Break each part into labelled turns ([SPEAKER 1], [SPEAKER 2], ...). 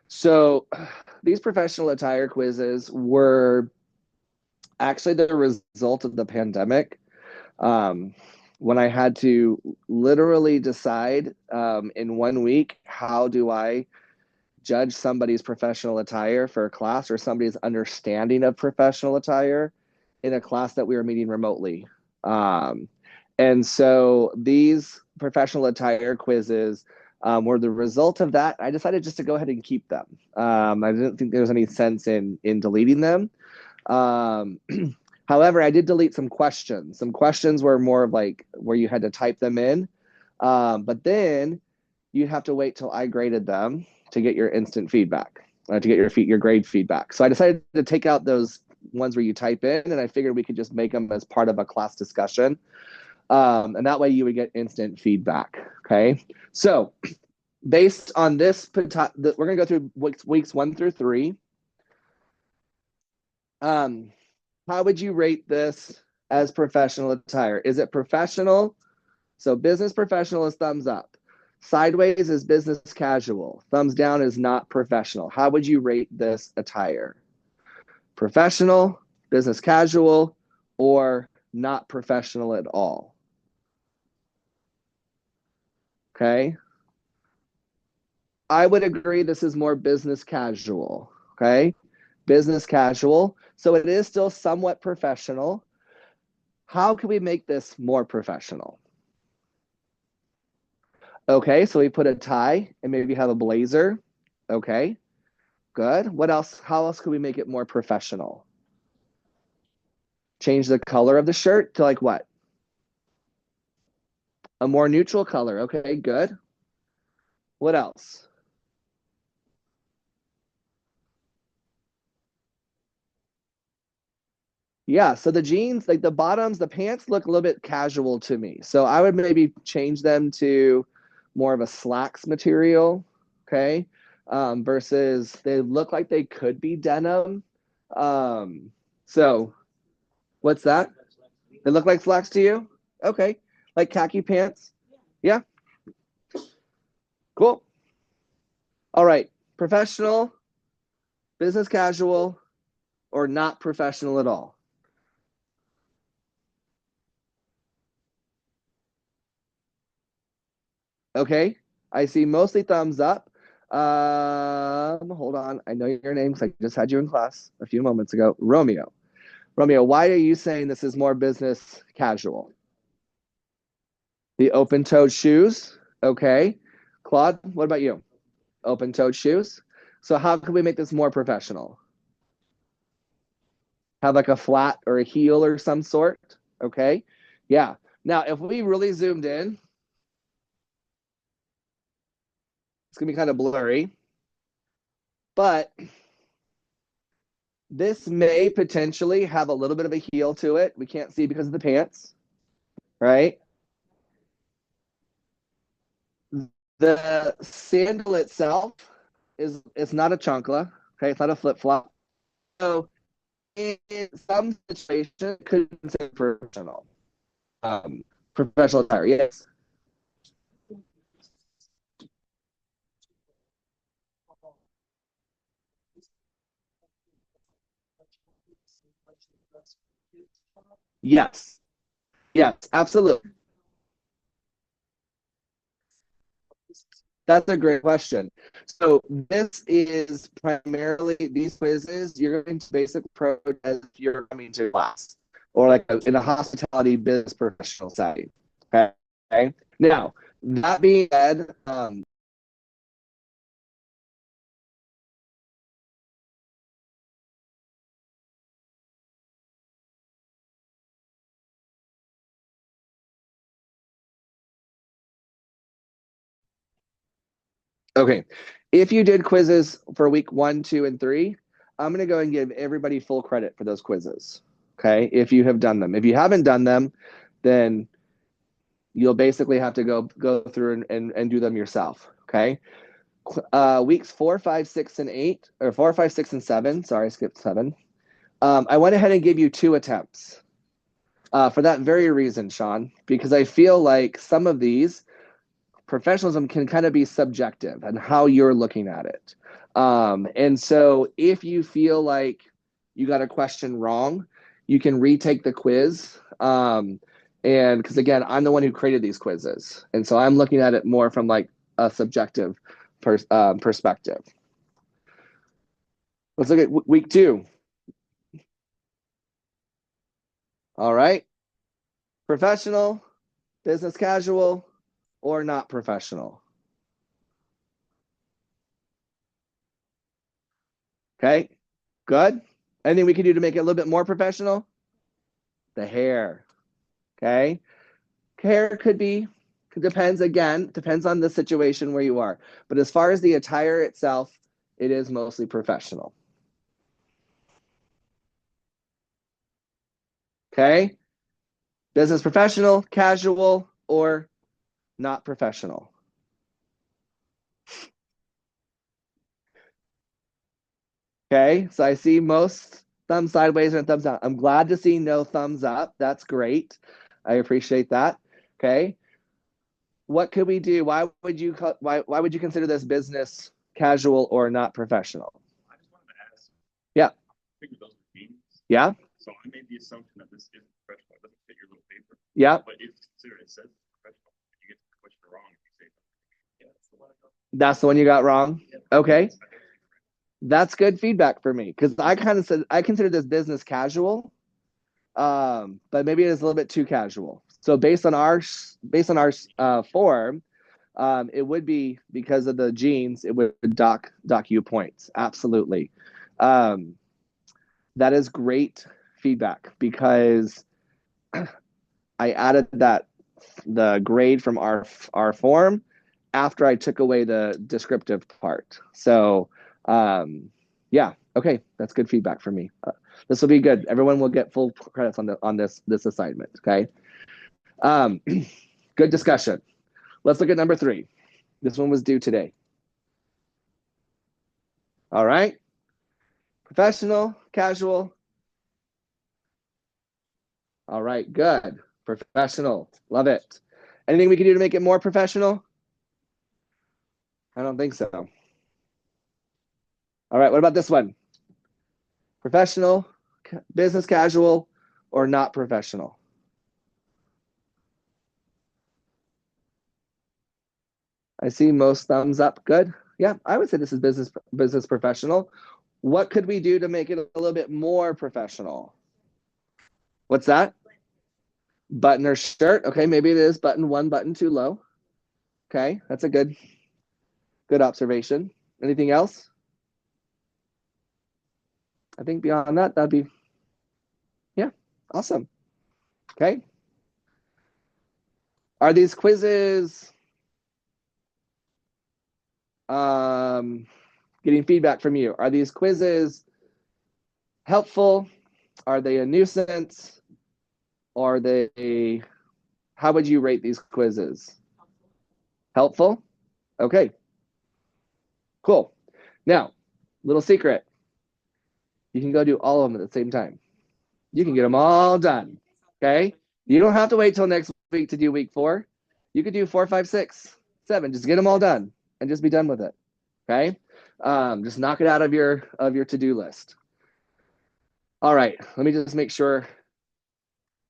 [SPEAKER 1] So these professional attire quizzes were actually the result of the pandemic. Um, when I had to literally decide in 1 week, how do I judge somebody's professional attire for a class or somebody's understanding of professional attire in a class that we were meeting remotely. Um, and so these professional attire quizzes were the result of that. I decided just to go ahead and keep them. I didn't think there was any sense in deleting them. Um, However, I did delete some questions. Some questions were more of like where you had to type them in. But then you'd have to wait till I graded them to get your instant feedback, to get your grade feedback. So I decided to take out those ones where you type in, and I figured we could just make them as part of a class discussion. And that way you would get instant feedback. Okay. So based on this, we're going to go through weeks 1 through 3. Um, how would you rate this as professional attire? Is it professional? So business professional is thumbs up. Sideways is business casual. Thumbs down is not professional. How would you rate this attire? Professional, business casual, or not professional at all? Okay. I would agree this is more business casual. Okay. Business casual. So it is still somewhat professional. How can we make this more professional? Okay, so we put a tie and maybe have a blazer. Okay, good. What else? How else could we make it more professional? Change the color of the shirt to like what? A more neutral color. Okay, good. What else? Yeah, so the jeans, like the bottoms, the pants look a little bit casual to me. So I would maybe change them to more of a slacks material, okay? Versus they look like they could be denim. Um, so what's that? They look like slacks to you? Okay. Like khaki pants? Yeah, cool. All right. Professional, business casual, or not professional at all? Okay. I see mostly thumbs up. Hold on. I know your name because I just had you in class a few moments ago. Romeo. Romeo, why are you saying this is more business casual? The open-toed shoes. Okay. Claude, what about you? Open-toed shoes. So how can we make this more professional? Have like a flat or a heel or some sort. Okay. Yeah. Now, if we really zoomed in, it's going to be kind of blurry, but this may potentially have a little bit of a heel to it. We can't see because of the pants, right? The sandal itself is it's not a chancla, okay? It's not a flip flop. So in some situations, it could be considered um, professional attire. Yes. Yes. Yes. Absolutely. That's a great question. So this is primarily these quizzes. You're going to basic approach as if you're coming to class or like in a hospitality business professional setting. Okay. Now that being said, okay, if you did quizzes for week 1, 2, and 3, I'm going to go and give everybody full credit for those quizzes. Okay, if you have done them. If you haven't done them, then you'll basically have to go through and do them yourself. Okay. Weeks 4, 5, 6, and 8, or 4, 5, 6, and 7. Sorry, I skipped 7. I went ahead and gave you 2 attempts for that very reason, Sean, because I feel like some of these professionalism can kind of be subjective and how you're looking at it. And so if you feel like you got a question wrong, you can retake the quiz. And because again, I'm the one who created these quizzes. And so I'm looking at it more from like a subjective perspective. Let's look at week 2. All right. Professional, business casual, or not professional. Okay, good. Anything we can do to make it a little bit more professional? The hair. Okay. Hair could be, depends again, depends on the situation where you are. But as far as the attire itself, it is mostly professional. Okay. Business professional, casual, or not professional. Okay. So I see most thumbs sideways and thumbs down. I'm glad to see no thumbs up. That's great. I appreciate that. Okay. What could we do? Why would you consider this business casual or not professional?
[SPEAKER 2] I just wanted to ask.
[SPEAKER 1] Yeah.
[SPEAKER 2] I think those are meetings.
[SPEAKER 1] Yeah.
[SPEAKER 2] So I made the assumption that this is professional. It doesn't fit your little paper.
[SPEAKER 1] Yeah.
[SPEAKER 2] But it's considered, it says professional. You get the question wrong if you say something. Yeah, that's the one I got.
[SPEAKER 1] That's the one you got wrong?
[SPEAKER 2] Yeah.
[SPEAKER 1] Okay. That's good feedback for me because I kind of said I consider this business casual, but maybe it is a little bit too casual. So based on our form, it would be because of the genes, it would dock you points. Absolutely. That is great feedback because I added the grade from our form after I took away the descriptive part. So yeah, okay, that's good feedback for me. This will be good. Everyone will get full credits on this assignment. Okay. Good discussion. Let's look at number 3. This one was due today. All right. Professional, casual. All right, good. Professional. Love it. Anything we can do to make it more professional? I don't think so. All right, what about this one? Professional, business casual, or not professional? I see most thumbs up. Good. Yeah, I would say this is business professional. What could we do to make it a little bit more professional? What's that? Button or shirt. Okay, maybe it is button 1, button 2 low. Okay, that's a good observation. Anything else? I think beyond that, that'd be, yeah, awesome. Okay. Are these quizzes getting feedback from you? Are these quizzes helpful? Are they a nuisance? Are they, how would you rate these quizzes? Helpful? Okay. Cool. Now, little secret. You can go do all of them at the same time. You can get them all done. Okay. You don't have to wait till next week to do week 4. You could do 4, 5, 6, 7. Just get them all done and just be done with it. Okay. Just knock it out of your to-do list. All right. Let me just make sure.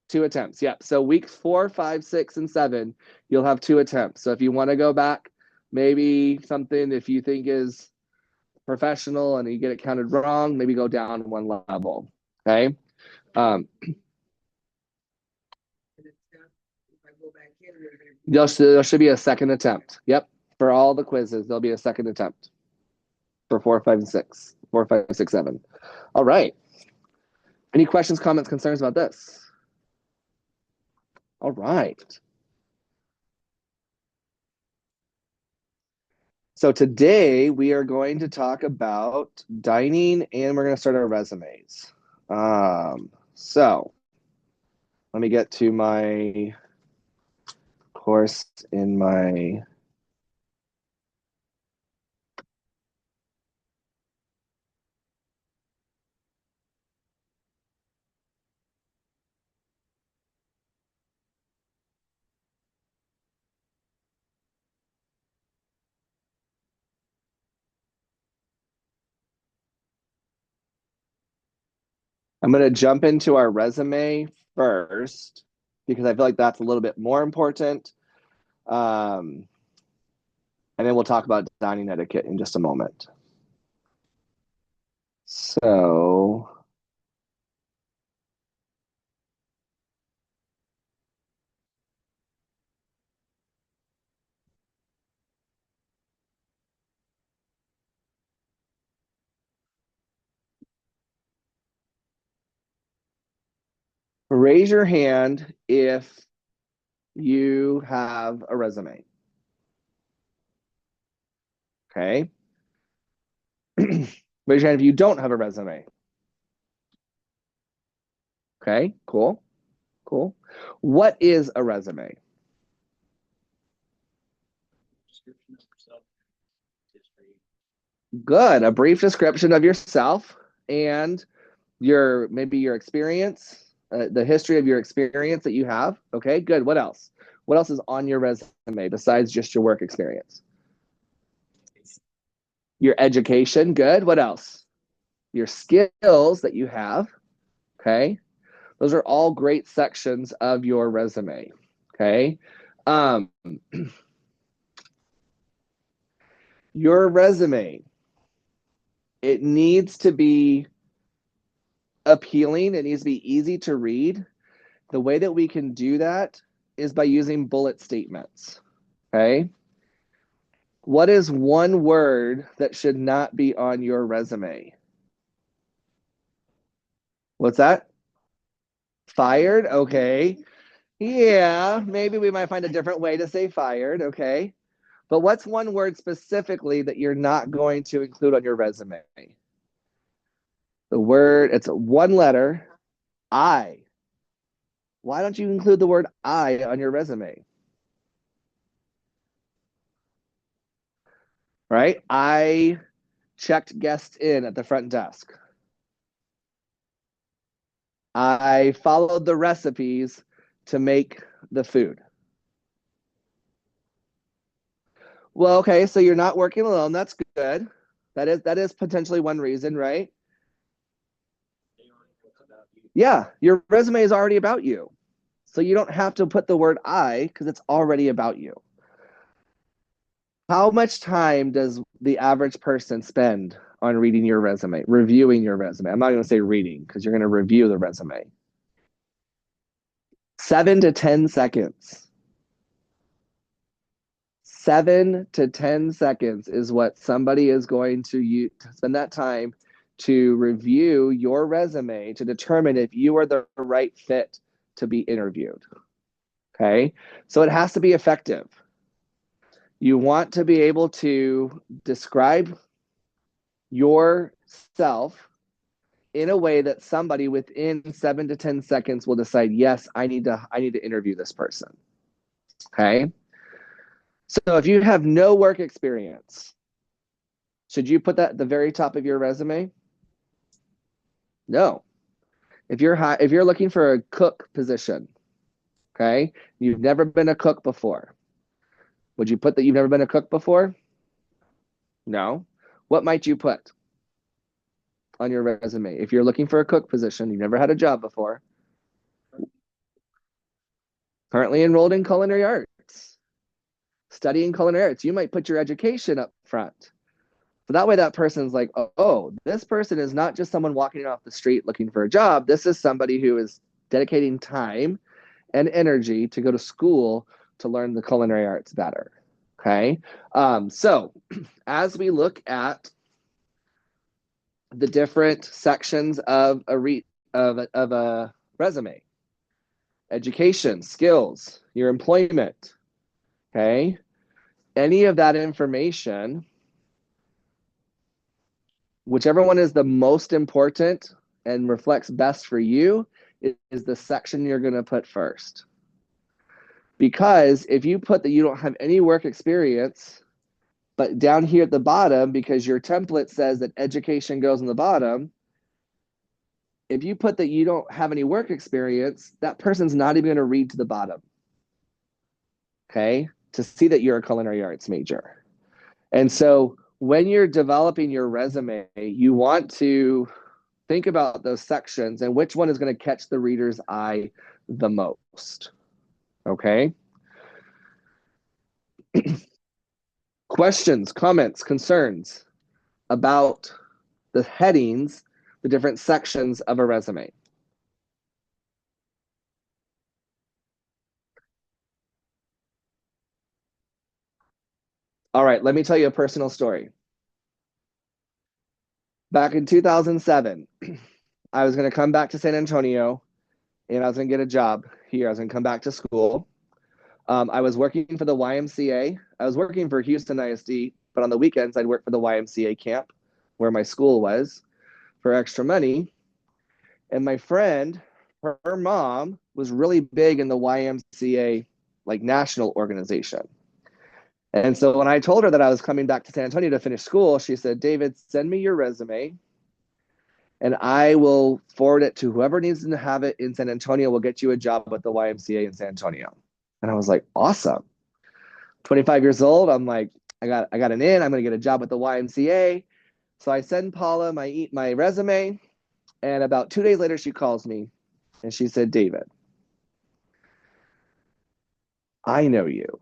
[SPEAKER 1] 2 attempts. Yep. So week 4, 5, 6, and 7, you'll have 2 attempts. So if you want to go back, maybe something if you think is professional and you get it counted wrong, maybe go down 1 level. Okay. There should be a second attempt. Yep. For all the quizzes, there'll be a second attempt for 4, 5, and 6. 4, 5, 6, 7. All right. Any questions, comments, concerns about this? All right. So today we are going to talk about dining and we're going to start our resumes. So let me get to my course in my I'm going to jump into our resume first because I feel like that's a little bit more important. Um, and then we'll talk about dining etiquette in just a moment. So, raise your hand if you have a resume. Okay. Raise your hand if you don't have a resume. Okay, cool. Cool. What is a resume?
[SPEAKER 2] Description of yourself, history.
[SPEAKER 1] Good. A brief description of yourself and maybe your experience, the history of your experience that you have. Okay, good. What else? What else is on your resume besides just your work experience? Your education. Good. What else? Your skills that you have. Okay. Those are all great sections of your resume. Okay. Um, your resume, it needs to be appealing. It needs to be easy to read. The way that we can do that is by using bullet statements. Okay. What is one word that should not be on your resume? What's that? Fired? Okay. Yeah, maybe we might find a different way to say fired. Okay. But what's one word specifically that you're not going to include on your resume? The word, it's one letter, I. Why don't you include the word I on your resume? Right? I checked guests in at the front desk. I followed the recipes to make the food. Well, okay, so you're not working alone. That's good. That is potentially one reason, right? Yeah, your resume is already about you. So you don't have to put the word I because it's already about you. How much time does the average person spend on reading your resume, reviewing your resume? I'm not going to say reading because you're going to review the resume. 7 to 10 seconds. 7 to 10 seconds is what somebody is going to spend that time to review your resume to determine if you are the right fit to be interviewed. Okay. So it has to be effective. You want to be able to describe yourself in a way that somebody within 7 to 10 seconds will decide, yes, I need to interview this person. Okay. So if you have no work experience, should you put that at the very top of your resume? No. If you're looking for a cook position, okay, you've never been a cook before, would you put that you've never been a cook before? No. What might you put on your resume? If you're looking for a cook position, you've never had a job before, currently enrolled in culinary arts, studying culinary arts, you might put your education up front. So that way that person's like, oh, this person is not just someone walking off the street looking for a job. This is somebody who is dedicating time and energy to go to school to learn the culinary arts better. Okay. So as we look at the different sections of a resume, education, skills, your employment, okay, any of that information, whichever one is the most important and reflects best for you, is the section you're going to put first. Because if you put that you don't have any work experience, but down here at the bottom, because your template says that education goes on the bottom, if you put that you don't have any work experience, that person's not even going to read to the bottom. Okay, to see that you're a culinary arts major. And so when you're developing your resume, you want to think about those sections and which one is going to catch the reader's eye the most. Okay? Questions, comments, concerns about the headings, the different sections of a resume. All right, let me tell you a personal story. Back in 2007, I was going to come back to San Antonio and I was going to get a job here. I was going to come back to school. I was working for the YMCA. I was working for Houston ISD, but on the weekends, I'd work for the YMCA camp where my school was for extra money. And my friend, her mom was really big in the YMCA, like national organization. And so when I told her that I was coming back to San Antonio to finish school, she said, David, send me your resume and I will forward it to whoever needs to have it in San Antonio. We'll get you a job with the YMCA in San Antonio. And I was like, awesome. 25 years old. I'm like, I got an in. I'm going to get a job with the YMCA. So I send Paula my resume. And about 2 days later, she calls me and she said, David, I know you.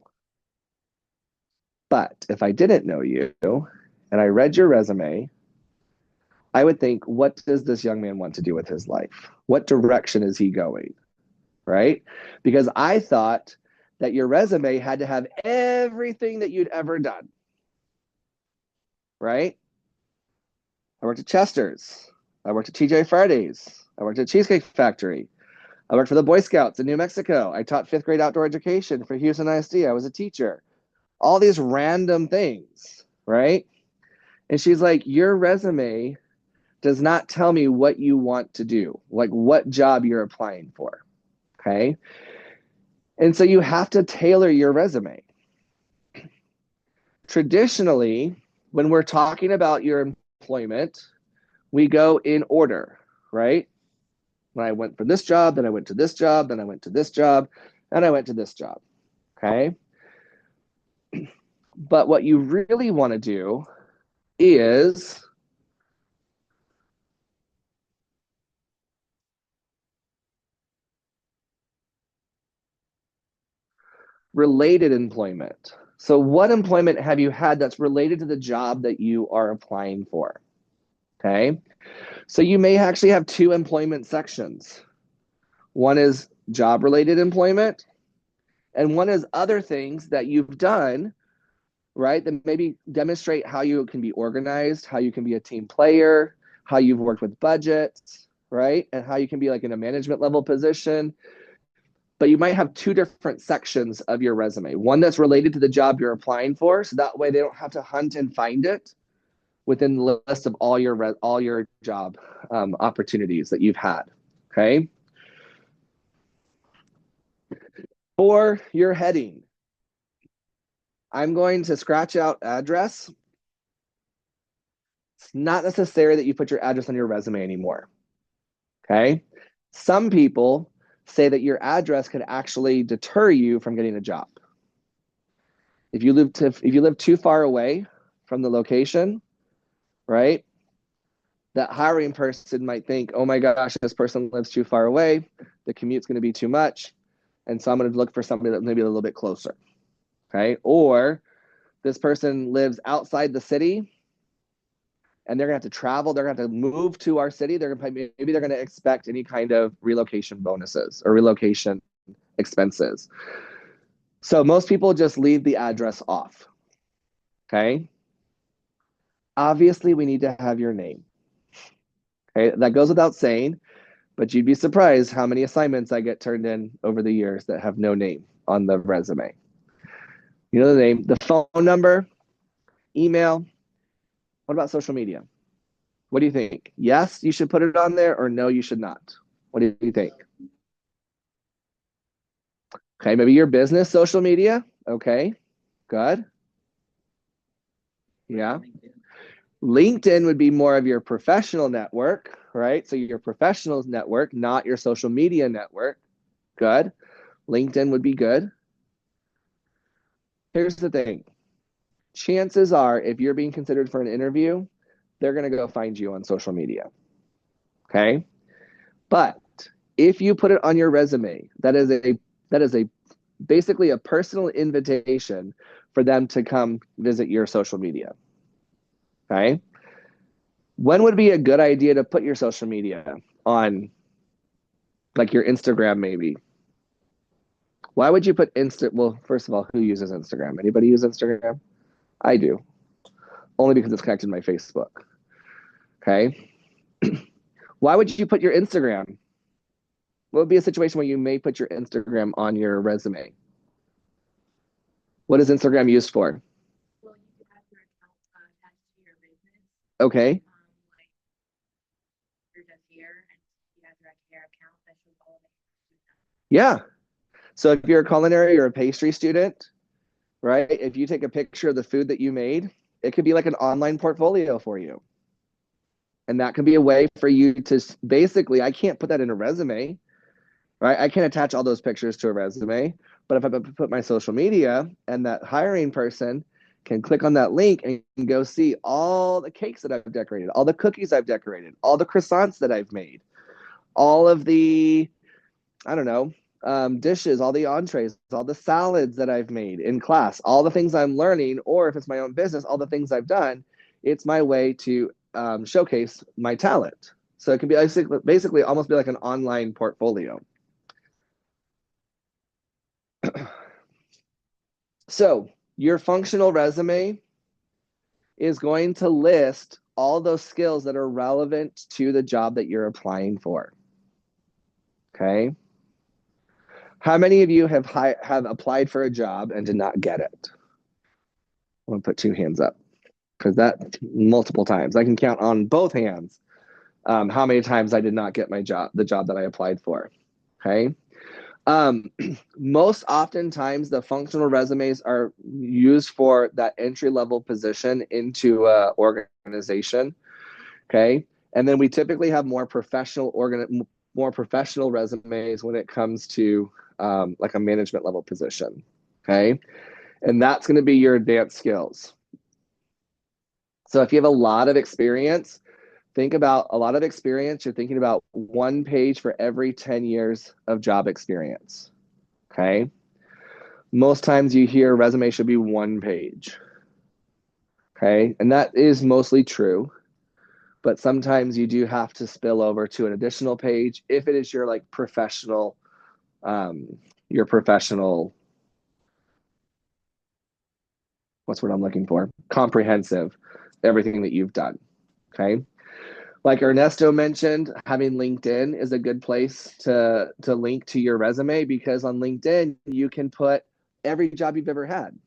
[SPEAKER 1] But if I didn't know you and I read your resume, I would think, what does this young man want to do with his life? What direction is he going? Right? Because I thought that your resume had to have everything that you'd ever done. Right? I worked at Chester's. I worked at TJ Fridays. I worked at Cheesecake Factory. I worked for the Boy Scouts in New Mexico. I taught fifth grade outdoor education for Houston ISD. I was a teacher. All these random things, right? And she's like, your resume does not tell me what you want to do, like what job you're applying for. Okay. And so you have to tailor your resume. Traditionally, when we're talking about your employment, we go in order, right? When I went for this job, then I went to this job, then I went to this job, and I went to this job. Okay. But what you really want to do is related employment. So, what employment have you had that's related to the job that you are applying for? Okay. So, you may actually have two employment sections. One is job related employment, and one is other things that you've done, right? That maybe demonstrate how you can be organized, how you can be a team player, how you've worked with budgets, right? And how you can be like in a management level position. But you might have two different sections of your resume. One that's related to the job you're applying for, so that way they don't have to hunt and find it within the list of all your job opportunities that you've had. Okay. For your heading, I'm going to scratch out address. It's not necessary that you put your address on your resume anymore. Okay. Some people say that your address can actually deter you from getting a job. If you live too far away from the location, right? That hiring person might think, oh my gosh, this person lives too far away. The commute's going to be too much. And so I'm going to look for somebody that's maybe a little bit closer. Okay. Or this person lives outside the city and they're going to have to travel. They're going to have to move to our city. Maybe they're going to expect any kind of relocation bonuses or relocation expenses. So most people just leave the address off. Okay. Obviously, we need to have your name. Okay. That goes without saying, but you'd be surprised how many assignments I get turned in over the years that have no name on the resume. You know the name, the phone number, email. What about social media? What do you think? Yes, you should put it on there, or no, you should not. What do you think? Okay, maybe your business social media. Okay, good. Yeah. LinkedIn would be more of your professional network, right? So your professional network, not your social media network. Good. LinkedIn would be good. Here's the thing. Chances are, if you're being considered for an interview, they're going to go find you on social media. Okay. But if you put it on your resume, that is a basically a personal invitation for them to come visit your social media. Okay. When would be a good idea to put your social media on, like your Instagram, maybe? Why would you put Well, first of all, who uses Instagram? Anybody use Instagram? I do, only because it's connected to my Facebook. Okay. Why would you put your Instagram? What would be a situation where you may put your Instagram on your resume? What is Instagram used for?
[SPEAKER 3] Well, you could have your account attached to your business.
[SPEAKER 1] Okay.
[SPEAKER 3] Like you're just here and you have your hair account that shows all of it.
[SPEAKER 1] Yeah. So if you're a culinary or a pastry student, right? If you take a picture of the food that you made, it could be like an online portfolio for you. And that can be a way for you to basically, I can't put that in a resume, right? I can't attach all those pictures to a resume. But if I put my social media, and that hiring person can click on that link and go see all the cakes that I've decorated, all the cookies I've decorated, all the croissants that I've made, all of the, I don't know, dishes, all the entrees, all the salads that I've made in class, all the things I'm learning, or if it's my own business, all the things I've done. It's my way to showcase my talent. So it can be basically almost be like an online portfolio. So your functional resume is going to list all those skills that are relevant to the job that you're applying for. Okay. How many of you have applied for a job and did not get it? I'm gonna put 2 hands up, because that multiple times. I can count on both hands how many times I did not get the job that I applied for. Okay. Most oftentimes, the functional resumes are used for that entry level position into organization. Okay. And then we typically have more professional resumes when it comes to like a management level position. Okay. And that's going to be your advanced skills. So if you have a lot of experience, think about a lot of experience. You're thinking about 1 page for every 10 years of job experience. Okay. Most times you hear resume should be 1 page. Okay. And that is mostly true. But sometimes you do have to spill over to an additional page if it is your like professional, your professional, what's what I'm looking for? Comprehensive, everything that you've done. Okay. Like Ernesto mentioned, having LinkedIn is a good place to link to your resume, because on LinkedIn, you can put every job you've ever had.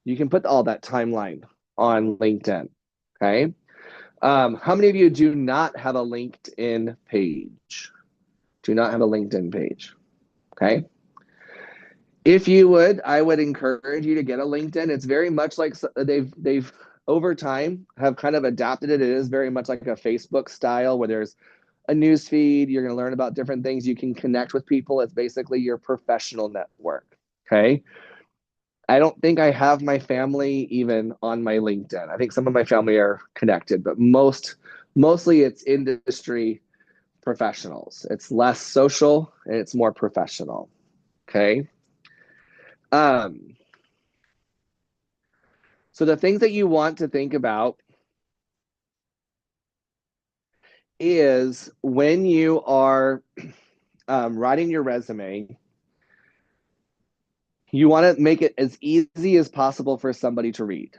[SPEAKER 1] You can put all that timeline on LinkedIn. Okay. How many of you do not have a LinkedIn page? Do not have a LinkedIn page. Okay. If you would, I would encourage you to get a LinkedIn. It's very much like they've over time have kind of adapted it. It is very much like a Facebook style where there's a news feed. You're going to learn about different things. You can connect with people. It's basically your professional network. Okay. I don't think I have my family even on my LinkedIn. I think some of my family are connected, but mostly it's industry professionals. It's less social and it's more professional. Okay. Um, so the things that you want to think about is when you are writing your resume, you want to make it as easy as possible for somebody to read.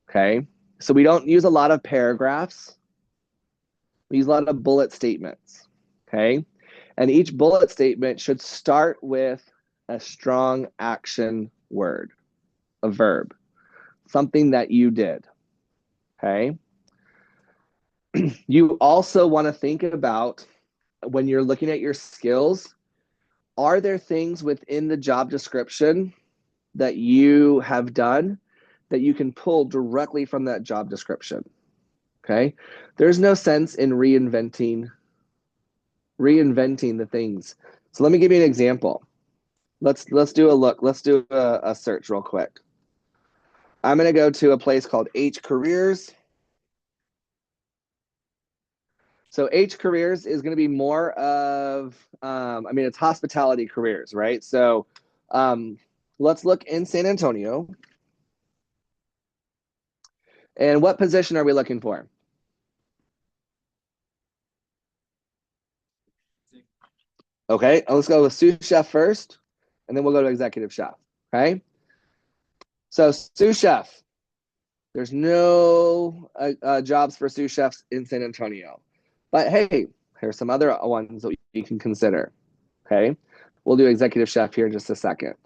[SPEAKER 1] Okay. So we don't use a lot of paragraphs. We use a lot of bullet statements. Okay. And each bullet statement should start with a strong action word, a verb, something that you did. Okay. You also want to think about, when you're looking at your skills, are there things within the job description that you have done that you can pull directly from that job description? Okay. There's no sense in reinventing the things. So let me give you an example. Let's do a look. Let's do a search real quick. I'm going to go to a place called H Careers. So H careers is going to be more of, it's hospitality careers, right? So let's look in San Antonio. And what position are we looking for? Okay, let's go with sous chef first, and then we'll go to executive chef, okay? So sous chef, there's no jobs for sous chefs in San Antonio. But hey, here's some other ones that you can consider, okay? We'll do executive chef here in just a second.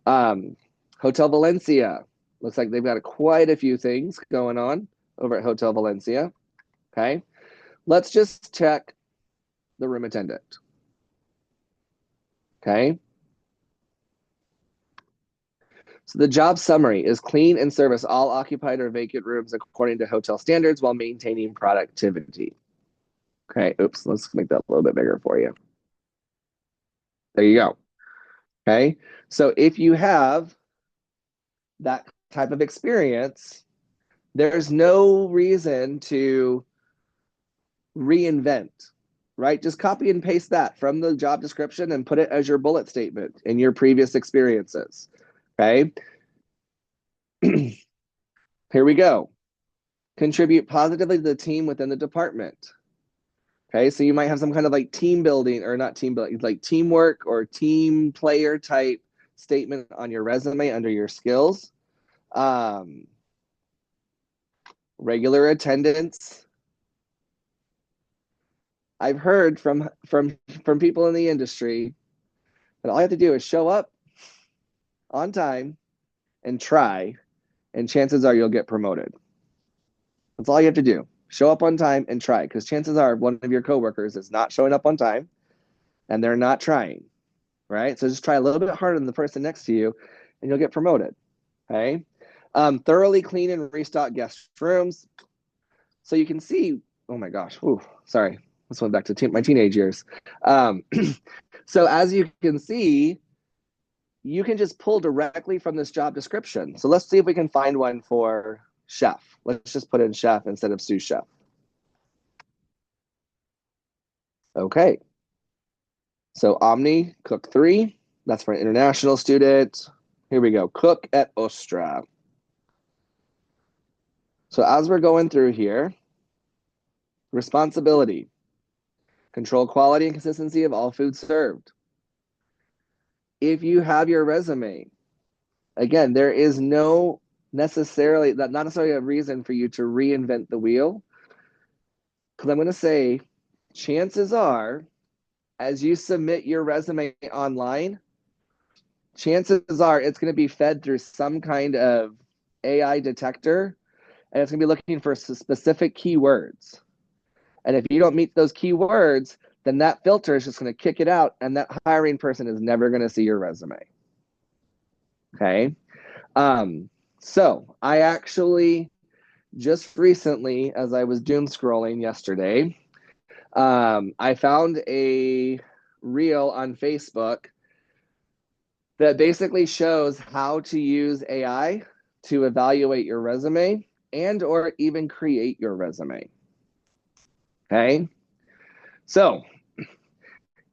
[SPEAKER 1] Hotel Valencia, looks like they've got quite a few things going on over at Hotel Valencia, okay? Let's just check the room attendant, okay? So the job summary is clean and service all occupied or vacant rooms according to hotel standards while maintaining productivity. Okay, oops, let's make that a little bit bigger for you. There you go. Okay, so if you have that type of experience, there's no reason to reinvent, right? Just copy and paste that from the job description and put it as your bullet statement in your previous experiences. Okay, here we go. Contribute positively to the team within the department. Okay, so you might have some kind of like team building, or not team building, like teamwork or team player type statement on your resume under your skills. Regular attendance. I've heard from people in the industry that all you have to do is show up on time and try, and chances are you'll get promoted. That's all you have to do. Show up on time and try, because chances are one of your coworkers is not showing up on time and they're not trying, right? So just try a little bit harder than the person next to you and you'll get promoted, okay? Thoroughly clean and restock guest rooms. So you can see, oh my gosh, sorry. This went back to my teenage years. So as you can see, you can just pull directly from this job description. So let's see if we can find one for chef. Let's just put in chef instead of sous chef. Okay. So Omni, cook 3. That's for an international student. Here we go, cook at Ostra. So as we're going through here, responsibility, control quality and consistency of all food served. If you have your resume, again, there is not necessarily a reason for you to reinvent the wheel. Because I'm going to say, chances are, as you submit your resume online, chances are it's going to be fed through some kind of AI detector, and it's going to be looking for specific keywords. And if you don't meet those keywords, then that filter is just going to kick it out, and that hiring person is never going to see your resume. Okay. So I actually just recently, as I was doom scrolling yesterday, I found a reel on Facebook that basically shows how to use AI to evaluate your resume and or even create your resume. Okay. So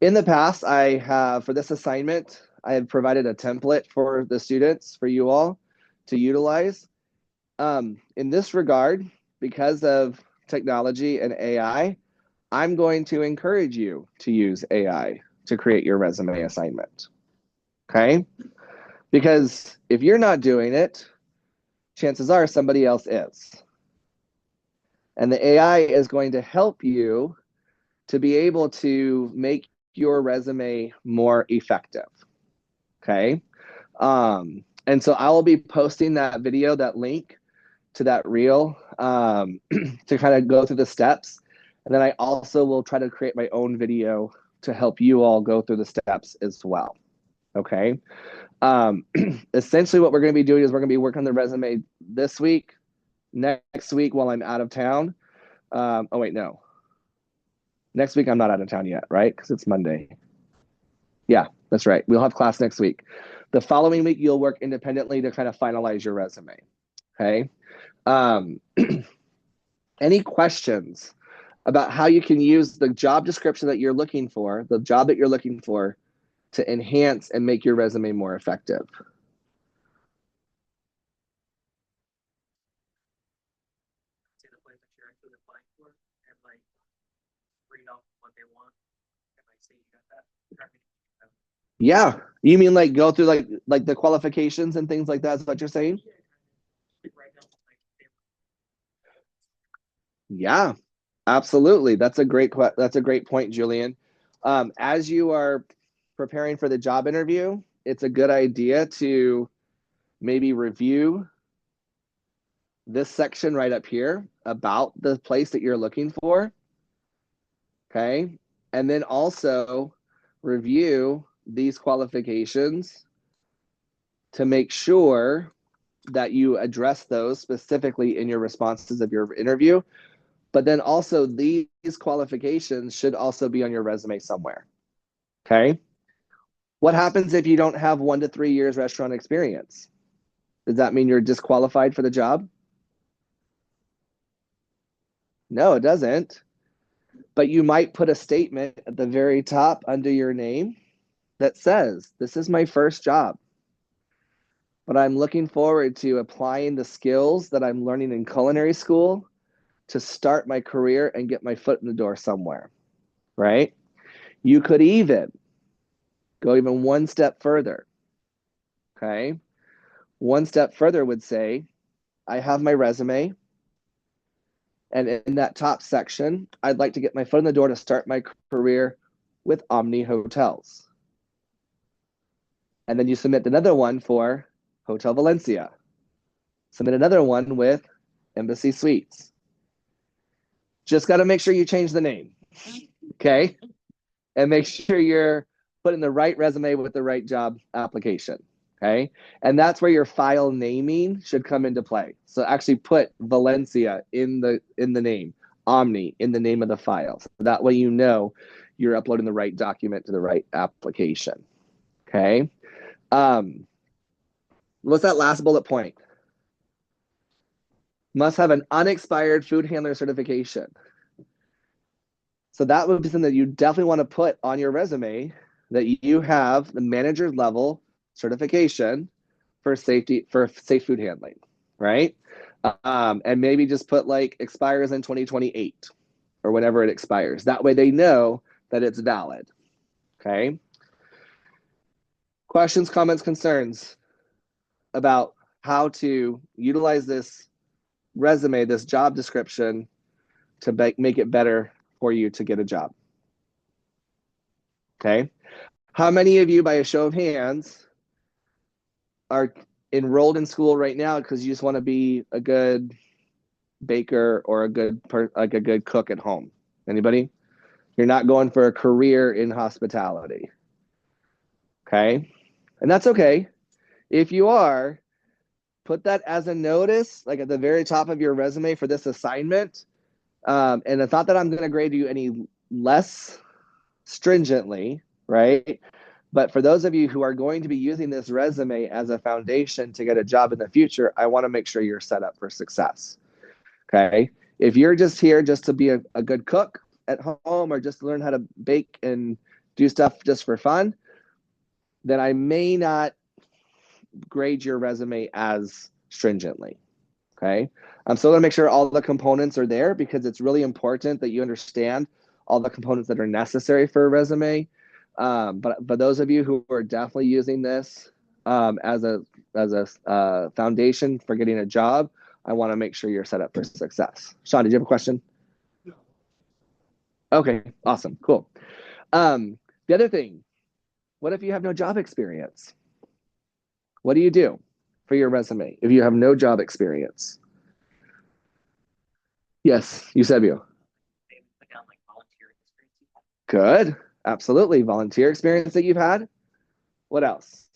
[SPEAKER 1] in the past, I have, for this assignment, I have provided a template for the students, for you all to utilize. In this regard, because of technology and AI, I'm going to encourage you to use AI to create your resume assignment. Okay? Because if you're not doing it, chances are somebody else is. And the AI is going to help you to be able to make your resume more effective. Okay? And so I will be posting that video, that link to that reel, to kind of go through the steps. And then I also will try to create my own video to help you all go through the steps as well. Okay. Essentially what we're going to be doing is we're going to be working on the resume this week, next week while I'm out of town. Oh wait, no. Next week I'm not out of town yet, right? Because it's Monday. Yeah, that's right. We'll have class next week. The following week, you'll work independently to kind of finalize your resume. Okay. Any questions about how you can use the job description that you're looking for, the job that you're looking for, to enhance and make your resume more effective.
[SPEAKER 4] See the place that you're actually applying for and like read off what they want and like say you got that.
[SPEAKER 1] Yeah, you mean like go through like the qualifications and things like that? Is what you're saying?
[SPEAKER 4] Right down to like
[SPEAKER 1] Yeah, absolutely. That's a great point, Julian. As you are preparing for the job interview, it's a good idea to maybe review this section right up here about the place that you're looking for. Okay. And then also review these qualifications to make sure that you address those specifically in your responses of your interview. But then also these qualifications should also be on your resume somewhere. Okay. What happens if you don't have 1 to 3 years restaurant experience? Does that mean you're disqualified for the job? No, it doesn't. But you might put a statement at the very top under your name that says, "This is my first job, but I'm looking forward to applying the skills that I'm learning in culinary school to start my career and get my foot in the door somewhere," right? You could even go even one step further, okay? One step further would say, I have my resume, and in that top section, I'd like to get my foot in the door to start my career with Omni Hotels. And then you submit another one for Hotel Valencia. Submit another one with Embassy Suites. Just got to make sure you change the name, okay? And make sure you're putting the right resume with the right job application, okay? And that's where your file naming should come into play. So actually put Valencia in the name, Omni in the name of the file. So that way you know you're uploading the right document to the right application, okay? What's that last bullet point? Must have an unexpired food handler certification. So that would be something that you definitely want to put on your resume, that you have the manager level certification for safe food handling, right? And maybe just put like expires in 2028 or whenever it expires. That way they know that it's valid. Okay. Questions, comments, concerns about how to utilize this resume, this job description, to make it better for you to get a job. Okay. How many of you, by a show of hands, are enrolled in school right now because you just want to be a good baker or a good cook at home? Anybody? You're not going for a career in hospitality. Okay. And that's okay. If you are, put that as a notice, like at the very top of your resume for this assignment. And it's not that I'm going to grade you any less stringently, right? But for those of you who are going to be using this resume as a foundation to get a job in the future, I want to make sure you're set up for success. Okay. If you're just here just to be a good cook at home or just to learn how to bake and do stuff just for fun, then I may not grade your resume as stringently. Okay. I'm still going to make sure all the components are there because it's really important that you understand all the components that are necessary for a resume. But those of you who are definitely using this as a foundation for getting a job, I want to make sure you're set up for success. Sean, did you have a question?
[SPEAKER 4] No.
[SPEAKER 1] Okay, awesome, cool. The other thing, what if you have no job experience? What do you do for your resume if you have no job experience? Yes, Eusebio.
[SPEAKER 4] Maybe put down like volunteer experience.
[SPEAKER 1] Good. Absolutely. Volunteer experience that you've had. What else?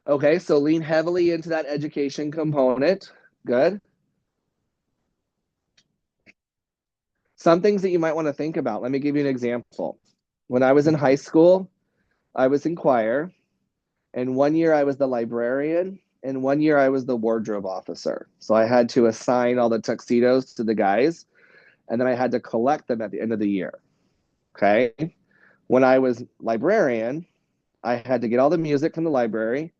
[SPEAKER 1] Okay, so lean heavily into that education component. Good. Some things that you might want to think about. Let me give you an example. When I was in high school, I was in choir, and one year I was the librarian, and 1 year I was the wardrobe officer. So I had to assign all the tuxedos to the guys, and then I had to collect them at the end of the year. Okay. When I was librarian, I had to get all the music from the library,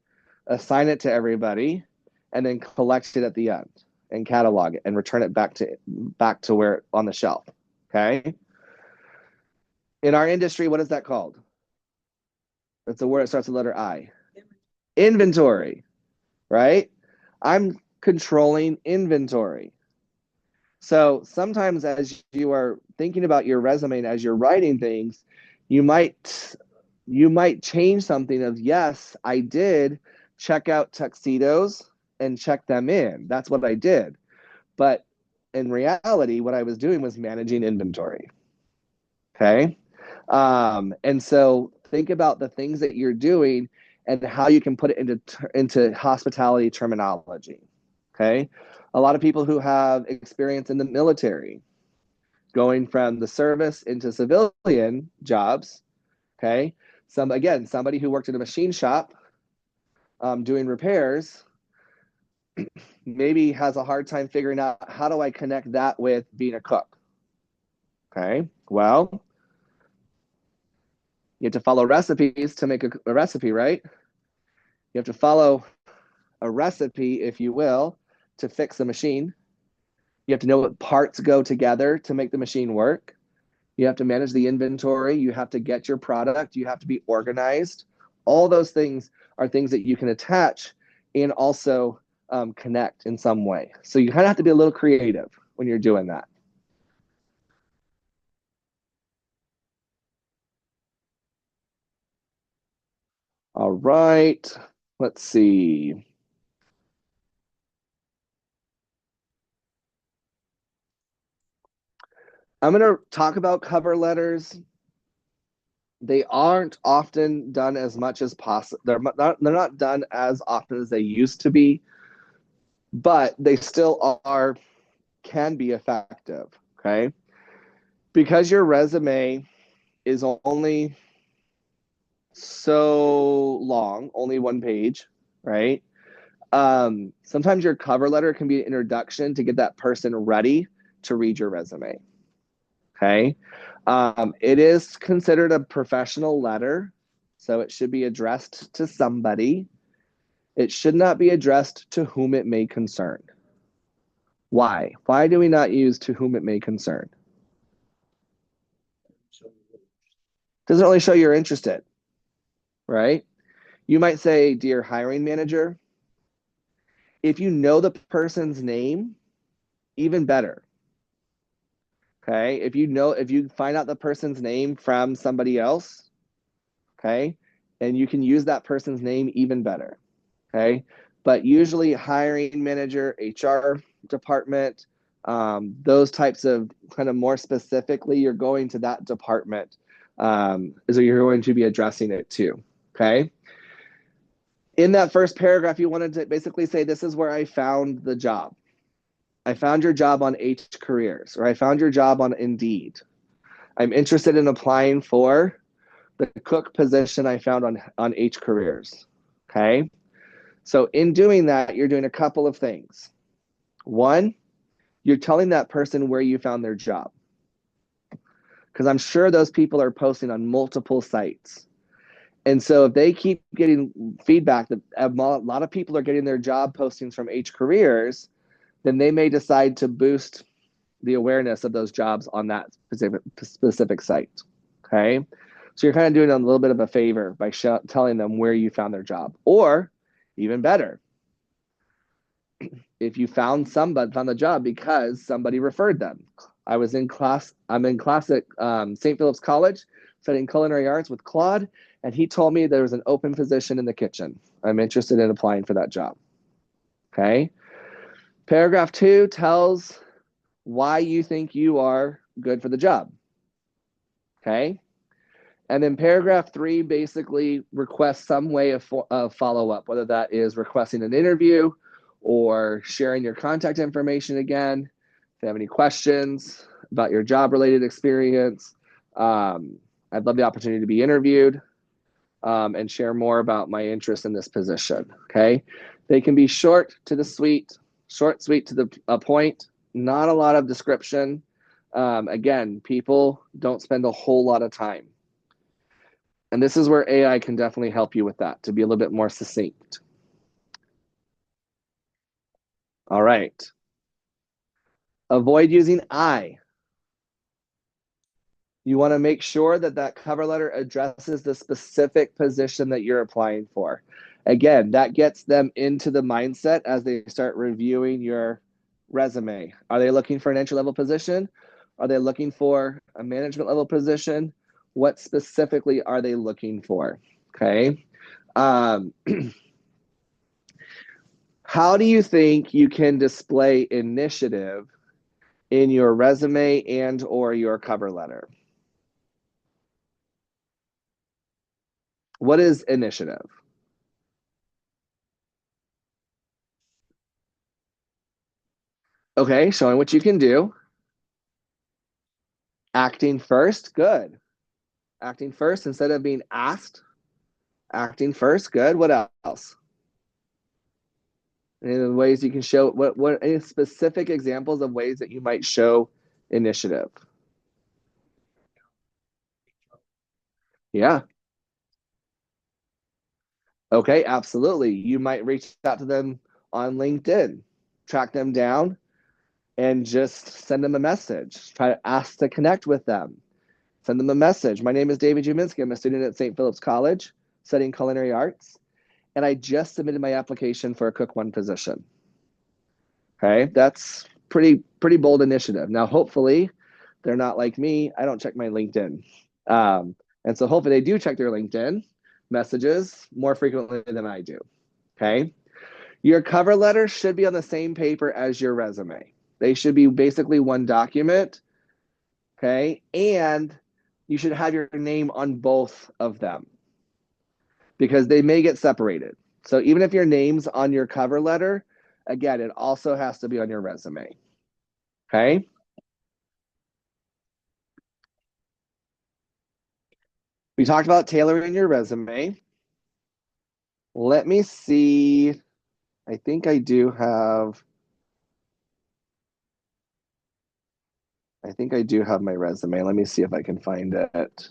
[SPEAKER 1] assign it to everybody, and then collect it at the end and catalog it and return it back to where on the shelf. Okay. In our industry, what is that called? It's a word that starts with the letter I. Inventory, right? I'm controlling inventory. So sometimes as you are thinking about your resume and as you're writing things, you might change something of, yes, I did check out tuxedos and check them in. That's what I did. But in reality, what I was doing was managing inventory. Okay. And so think about the things that you're doing and how you can put it into hospitality terminology. Okay. A lot of people who have experience in the military, going from the service into civilian jobs. Okay. Somebody who worked in a machine shop doing repairs maybe has a hard time figuring out, how do I connect that with being a cook? Okay. Well, you have to follow recipes to make a recipe, right? You have to follow a recipe, if you will, to fix a machine. You have to know what parts go together to make the machine work. You have to manage the inventory. You have to get your product. You have to be organized. All those things are things that you can attach and also connect in some way. So you kind of have to be a little creative when you're doing that. All right, let's see. I'm going to talk about cover letters. They aren't often done as much as possible. They're not done as often as they used to be, but they still can be effective. Okay. Because your resume is only so long, only one page, right? Sometimes your cover letter can be an introduction to get that person ready to read your resume. Okay. It is considered a professional letter, so it should be addressed to somebody. It should not be addressed to whom it may concern. Why? Why do we not use to whom it may concern? Doesn't really show you're interested, right? You might say, dear hiring manager. If you know the person's name, even better. Okay. If you find out the person's name from somebody else, okay, and you can use that person's name, even better. Okay. But usually hiring manager, HR department, those types of kind of more specifically, you're going to that department, is what you're going to be addressing it to. Okay. In that first paragraph, you wanted to basically say, this is where I found the job. I found your job on H Careers, or I found your job on Indeed. I'm interested in applying for the cook position I found on H Careers. Okay. So in doing that, you're doing a couple of things. One, you're telling that person where you found their job. Because I'm sure those people are posting on multiple sites. And so if they keep getting feedback that a lot of people are getting their job postings from H Careers, then they may decide to boost the awareness of those jobs on that specific site. Okay. So you're kind of doing them a little bit of a favor by telling them where you found their job. Or even better, if you found the job because somebody referred them. I'm in class at St. Philip's College studying culinary arts with Claude, and he told me there was an open position in the kitchen. I'm interested in applying for that job. Okay. Paragraph 2 tells why you think you are good for the job. Okay. And then paragraph 3 basically requests some way of follow-up, whether that is requesting an interview or sharing your contact information again. If you have any questions about your job-related experience, I'd love the opportunity to be interviewed and share more about my interest in this position. Okay. They can be short, sweet to the point, not a lot of description. Again, people don't spend a whole lot of time. And this is where AI can definitely help you with that, to be a little bit more succinct. All right. Avoid using I. You want to make sure that that cover letter addresses the specific position that you're applying for. Again, that gets them into the mindset as they start reviewing your resume. Are they looking for an entry level position? Are they looking for a management level position? What specifically are they looking for? Okay. How do you think you can display initiative in your resume and or your cover letter? What is initiative? Okay, showing what you can do. Acting first, good. Acting first instead of being asked. Acting first, good. What else? Any ways you can show what any specific examples of ways that you might show initiative? Yeah. Okay, absolutely. You might reach out to them on LinkedIn, track them down, and just send them a message. Try to ask to connect with them. Send them a message. My name is David Juminski. I'm a student at St. Philip's College studying culinary arts, and I just submitted my application for a Cook One position. Okay, that's pretty bold initiative. Now, hopefully, they're not like me. I don't check my LinkedIn, and so hopefully they do check their LinkedIn messages more frequently than I do. Okay, your cover letter should be on the same paper as your resume. They should be basically one document. Okay, and you should have your name on both of them because they may get separated. So even if your name's on your cover letter, again, it also has to be on your resume. Okay. We talked about tailoring your resume. Let me see. I think I do have. I think I do have my resume. Let me see if I can find it.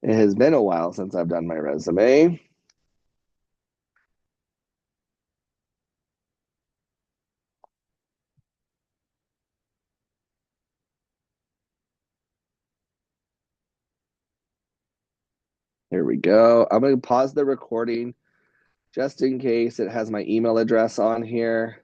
[SPEAKER 1] It has been a while since I've done my resume. Here we go. I'm going to pause the recording just in case it has my email address on here.